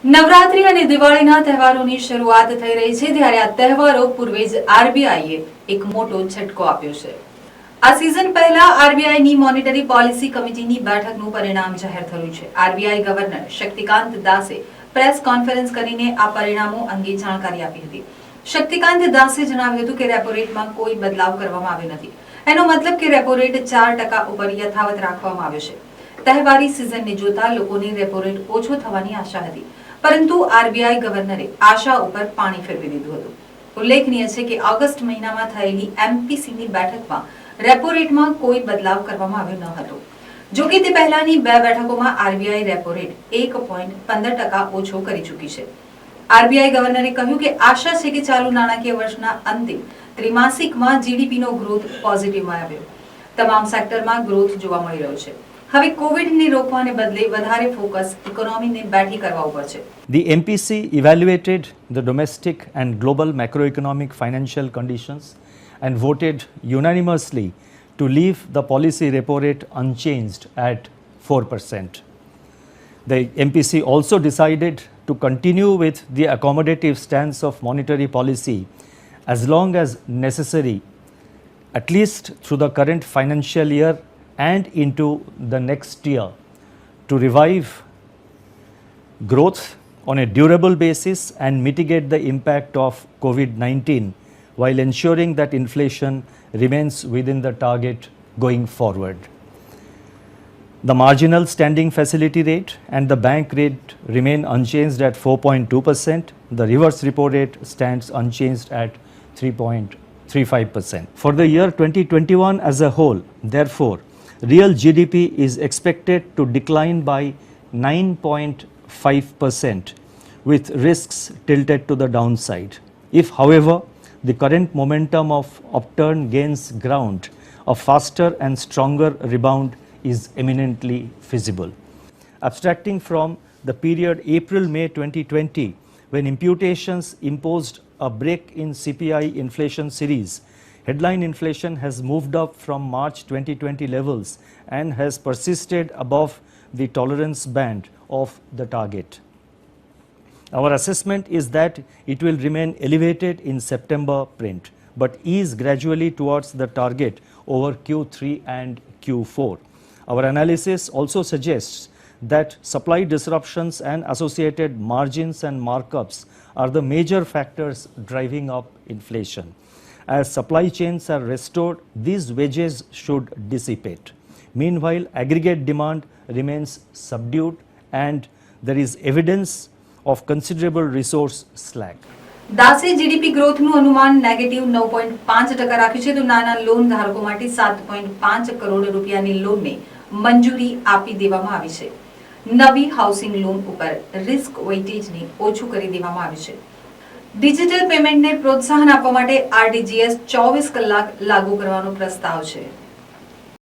નવરાત્રી અને દિવાળીના તહેવારોની શરૂઆત થઈ રહી છે ત્યારે આ તહેવારો પૂર્વે જ આરબીઆઈએ એક મોટો ઝટકો આપ્યો છે। આ સિઝન પહેલા આરબીઆઈની મોનેટરી પોલિસી કમિટીની બેઠકનું પરિણામ જાહેર થયું છે। આરબીઆઈ ગવર્નર શક્તિકાંત દાસે પ્રેસ કોન્ફરન્સ કરીને આ પરિણામો અંગે જાણકારી આપી હતી। શક્તિકાંત દાસે જણાવ્યું હતું કે રેપો રેટમાં કોઈ બદલાવ કરવામાં આવ્યો નથી। એનો મતલબ કે રેપો રેટ 4% ઉપર યથાવત રાખવામાં આવ્યો છે। તહેવારી સિઝનને જોતા લોકોની રેપો રેટ ઓછો થવાની આશા હતી, પરંતુ આરબીઆઈ ગવર્નરે આશા ઉપર પાણી ફેરવી દીધું હતું। ઉલ્લેખનીય છે કે ઓગસ્ટ મહિનામાં થયેલી એમપીસીની બેઠકમાં રેપો રેટમાં કોઈ બદલાવ કરવામાં આવ્યો ન હતો। જો કે તે પહેલાની બે બેઠકોમાં આરબીઆઈ રેપો રેટ 1.15% ઓછો કરી ચૂકી છે। આરબીઆઈ ગવર્નરે કહ્યું કે આશા છે કે ચાલુ નાણાકીય વર્ષના અંતિમ ત્રિમાસિકમાં જીડીપીનો ગ્રોથ પોઝિટિવમાં આવ્યો। તમામ સેક્ટરમાં ગ્રોથ જોવા મળી રહ્યો છે। હવે કોવિડને રોકવાને બદલે વધારે ફોકસ ઇકોનોમીને બેઠી કરવા ઉપર છે। The MPC evaluated the domestic and global macroeconomic financial conditions and voted unanimously to leave the policy repo rate unchanged at 4%. The MPC also decided to continue with the accommodative stance of monetary policy as long as necessary, at least through the current financial year and into the next year, to revive growth on a durable basis and mitigate the impact of COVID-19 while ensuring that inflation remains within the target going forward. The marginal standing facility rate and the bank rate remain unchanged at 4.2%. The reverse repo rate stands unchanged at 3.35%. For the year 2021 as a whole, therefore, real GDP is expected to decline by 9.5% with risks tilted to the downside. If, however, the current momentum of upturn gains ground, a faster and stronger rebound is eminently feasible. Abstracting from the period April-May 2020, when imputations imposed a break in CPI inflation series, headline inflation has moved up from March 2020 levels and has persisted above the tolerance band of the target. Our assessment is that it will remain elevated in September print, but ease gradually towards the target over Q3 and Q4. Our analysis also suggests that supply disruptions and associated margins and markups are the major factors driving up inflation. As supply chains are restored, these wedges should dissipate. Meanwhile, aggregate demand remains subdued and there is evidence of considerable resource slack. દાસે GDP ગ્રોથનું અનુમાન negative 9.5% રાખ્યું છે, તો નાના loan ધારકો માટે 7.5 કરોડ રૂપિયાની લોનને મંજૂરી આપી દેવામાં આવી છે। નવી હાઉસિંગ લોન ઉપર રિસ્ક વેઇટેજને ઓછું કરી દેવામાં આવ્યું છે। ડિજિટલ પેમેન્ટને પ્રોત્સાહન આપવા માટે આરટીજીએસ 24 કલાક લાગુ કરવાનો પ્રસ્તાવ છે।